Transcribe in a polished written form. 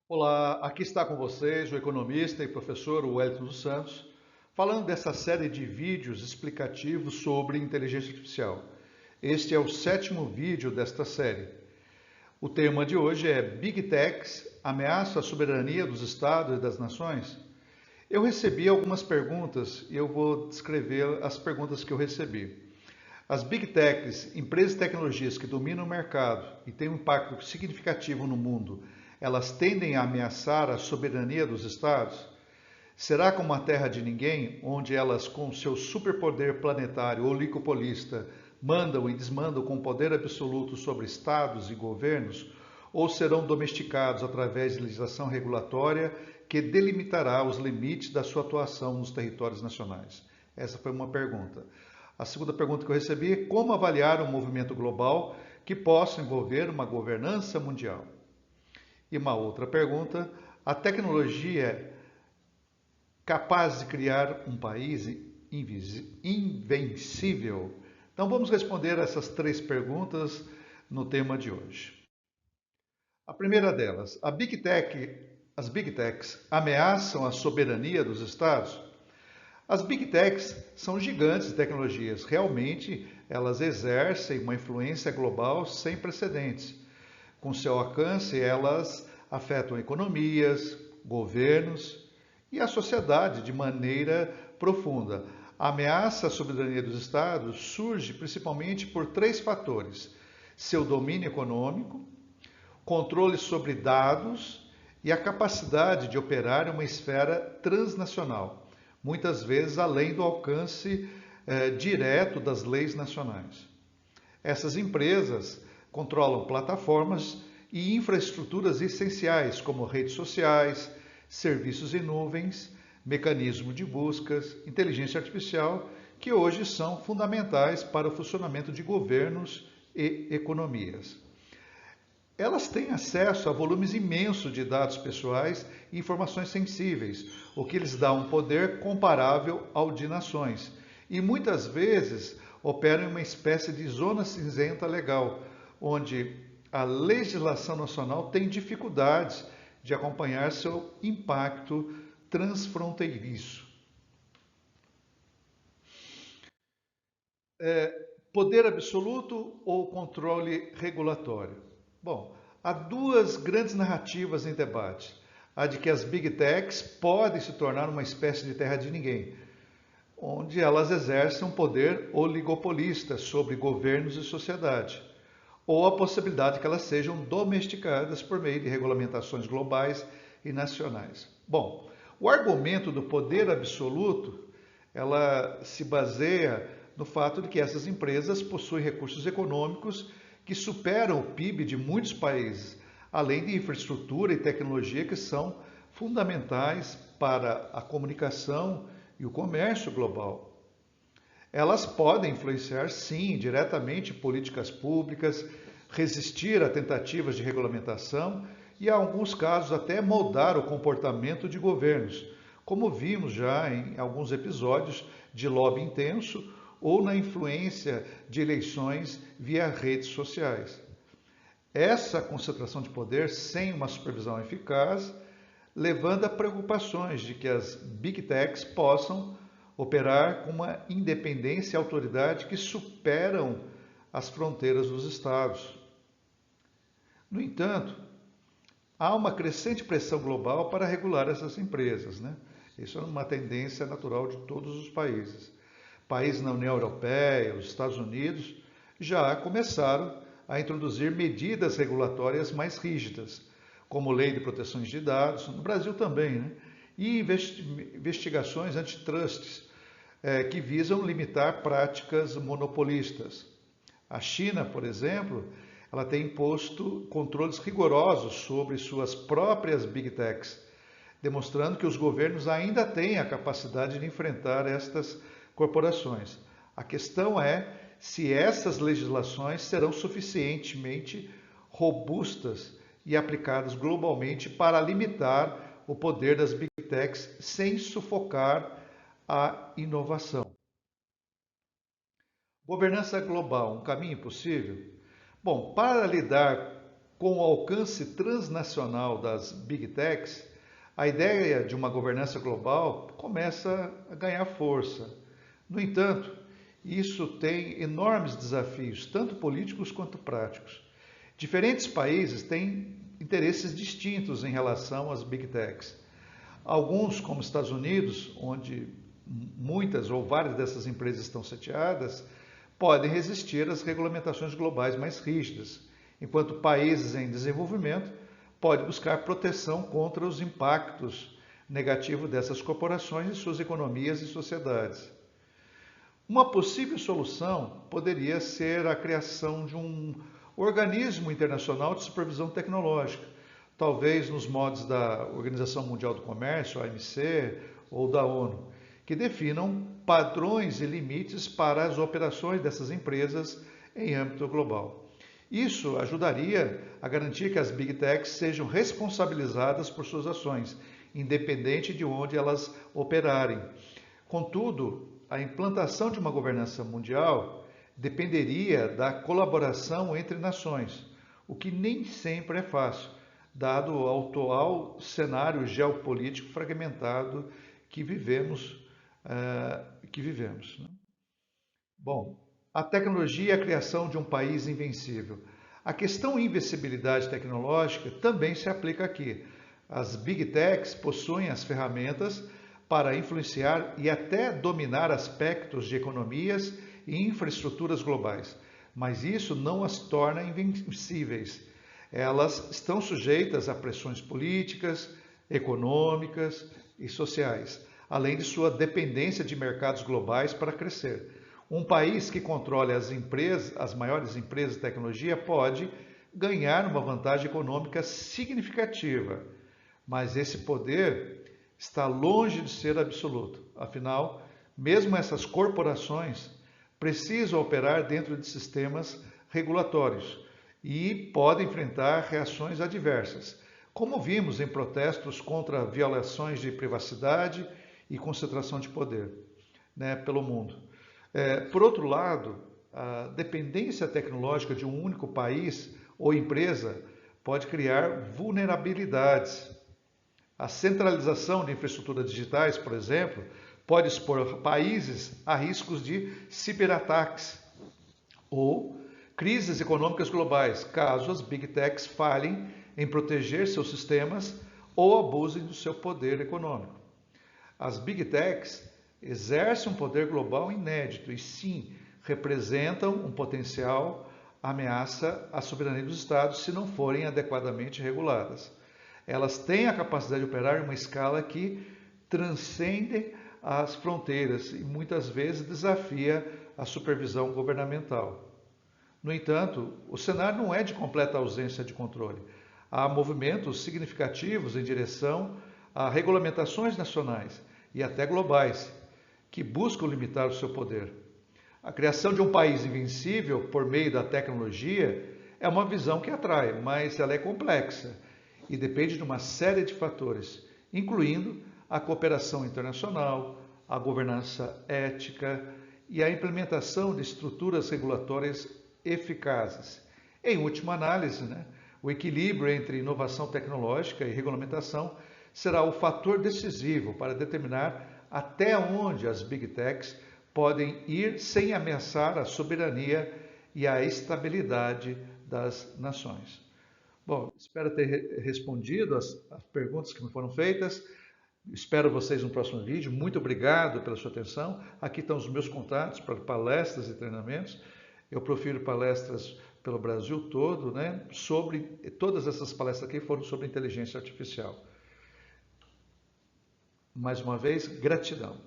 Olá, aqui está com vocês o economista e professor Wellington dos Santos, falando dessa série de vídeos explicativos sobre inteligência artificial. Este é o sétimo vídeo desta série. O tema de hoje é Big Techs, ameaça à soberania dos estados e das nações? Eu recebi algumas perguntas e eu vou descrever as perguntas que eu recebi. As Big Techs, empresas de tecnologias que dominam o mercado e têm um impacto significativo no mundo, elas tendem a ameaçar a soberania dos estados? Será como a terra de ninguém, onde elas, com seu superpoder planetário oligopolista, mandam e desmandam com poder absoluto sobre estados e governos? Ou serão domesticados através de legislação regulatória que delimitará os limites da sua atuação nos territórios nacionais? Essa foi uma pergunta. A segunda pergunta que eu recebi é como avaliar um movimento global que possa envolver uma governança mundial? E uma outra pergunta, a tecnologia é capaz de criar um país invencível? Então vamos responder essas três perguntas no tema de hoje. A primeira delas, as Big Techs ameaçam a soberania dos estados? As Big Techs são gigantes de tecnologias. Realmente, elas exercem uma influência global sem precedentes. Com seu alcance, elas afetam economias, governos e a sociedade de maneira profunda. A ameaça à soberania dos estados surge principalmente por três fatores: seu domínio econômico, controle sobre dados e a capacidade de operar em uma esfera transnacional, muitas vezes além do alcance direto das leis nacionais. Essas empresas controlam plataformas e infraestruturas essenciais, como redes sociais, serviços em nuvens, mecanismos de buscas, inteligência artificial, que hoje são fundamentais para o funcionamento de governos e economias. Elas têm acesso a volumes imensos de dados pessoais e informações sensíveis, o que lhes dá um poder comparável ao de nações, e muitas vezes operam em uma espécie de zona cinzenta legal, onde a legislação nacional tem dificuldades de acompanhar seu impacto transfronteiriço. Poder absoluto ou controle regulatório? Bom, há duas grandes narrativas em debate. A de que as Big Techs podem se tornar uma espécie de terra de ninguém, onde elas exercem um poder oligopolista sobre governos e sociedade, ou a possibilidade que elas sejam domesticadas por meio de regulamentações globais e nacionais. Bom, o argumento do poder absoluto, ela se baseia no fato de que essas empresas possuem recursos econômicos que superam o PIB de muitos países, além de infraestrutura e tecnologia que são fundamentais para a comunicação e o comércio global. Elas podem influenciar, sim, diretamente políticas públicas, resistir a tentativas de regulamentação e, em alguns casos, até moldar o comportamento de governos, como vimos já em alguns episódios de lobby intenso ou na influência de eleições via redes sociais. Essa concentração de poder sem uma supervisão eficaz levando a preocupações de que as Big Techs possam operar com uma independência e autoridade que superam as fronteiras dos estados. No entanto, há uma crescente pressão global para regular essas empresas, né? Isso é uma tendência natural de todos os países. Países na União Europeia, os Estados Unidos, já começaram a introduzir medidas regulatórias mais rígidas, como lei de proteções de dados, no Brasil também, né? E investigações antitrusts, que visam limitar práticas monopolistas. A China, por exemplo, ela tem imposto controles rigorosos sobre suas próprias Big Techs, demonstrando que os governos ainda têm a capacidade de enfrentar estas corporações. A questão é se essas legislações serão suficientemente robustas e aplicadas globalmente para limitar o poder das Big Techs sem sufocar a inovação. Governança global, um caminho possível? Bom, para lidar com o alcance transnacional das Big Techs, a ideia de uma governança global começa a ganhar força. No entanto, isso tem enormes desafios, tanto políticos quanto práticos. Diferentes países têm interesses distintos em relação às Big Techs. Alguns, como os Estados Unidos, onde muitas ou várias dessas empresas estão sediadas, podem resistir às regulamentações globais mais rígidas, enquanto países em desenvolvimento podem buscar proteção contra os impactos negativos dessas corporações em suas economias e sociedades. Uma possível solução poderia ser a criação de um organismo internacional de supervisão tecnológica, talvez nos moldes da Organização Mundial do Comércio, OMC, ou da ONU, que definam padrões e limites para as operações dessas empresas em âmbito global. Isso ajudaria a garantir que as Big Techs sejam responsabilizadas por suas ações, independente de onde elas operarem. Contudo, a implantação de uma governança mundial dependeria da colaboração entre nações, o que nem sempre é fácil, dado o atual cenário geopolítico fragmentado que vivemos. Né? Bom, a tecnologia e a criação de um país invencível. A questão invencibilidade tecnológica também se aplica aqui. As Big Techs possuem as ferramentas para influenciar e até dominar aspectos de economias e infraestruturas globais, mas isso não as torna invencíveis. Elas estão sujeitas a pressões políticas, econômicas e sociais, além de sua dependência de mercados globais para crescer. Um país que controle as maiores empresas de tecnologia pode ganhar uma vantagem econômica significativa, mas esse poder está longe de ser absoluto. Afinal, mesmo essas corporações precisam operar dentro de sistemas regulatórios e podem enfrentar reações adversas, como vimos em protestos contra violações de privacidade e concentração de poder, né, pelo mundo. Por outro lado, a dependência tecnológica de um único país ou empresa pode criar vulnerabilidades. A centralização de infraestruturas digitais, por exemplo, pode expor países a riscos de ciberataques ou crises econômicas globais, caso as Big Techs falhem em proteger seus sistemas ou abusem do seu poder econômico. As Big Techs exercem um poder global inédito e, sim, representam um potencial ameaça à soberania dos Estados se não forem adequadamente reguladas. Elas têm a capacidade de operar em uma escala que transcende as fronteiras e muitas vezes desafia a supervisão governamental. No entanto, o cenário não é de completa ausência de controle. Há movimentos significativos em direção a regulamentações nacionais e até globais que buscam limitar o seu poder. A criação de um país invencível por meio da tecnologia é uma visão que atrai, mas ela é complexa e depende de uma série de fatores, incluindo a cooperação internacional, a governança ética e a implementação de estruturas regulatórias eficazes. Em última análise, o equilíbrio entre inovação tecnológica e regulamentação será o fator decisivo para determinar até onde as Big Techs podem ir sem ameaçar a soberania e a estabilidade das nações. Bom, espero ter respondido as perguntas que me foram feitas. Espero vocês no próximo vídeo. Muito obrigado pela sua atenção. Aqui estão os meus contatos para palestras e treinamentos. Eu profiro palestras pelo Brasil todo, todas essas palestras aqui foram sobre inteligência artificial. Mais uma vez, gratidão.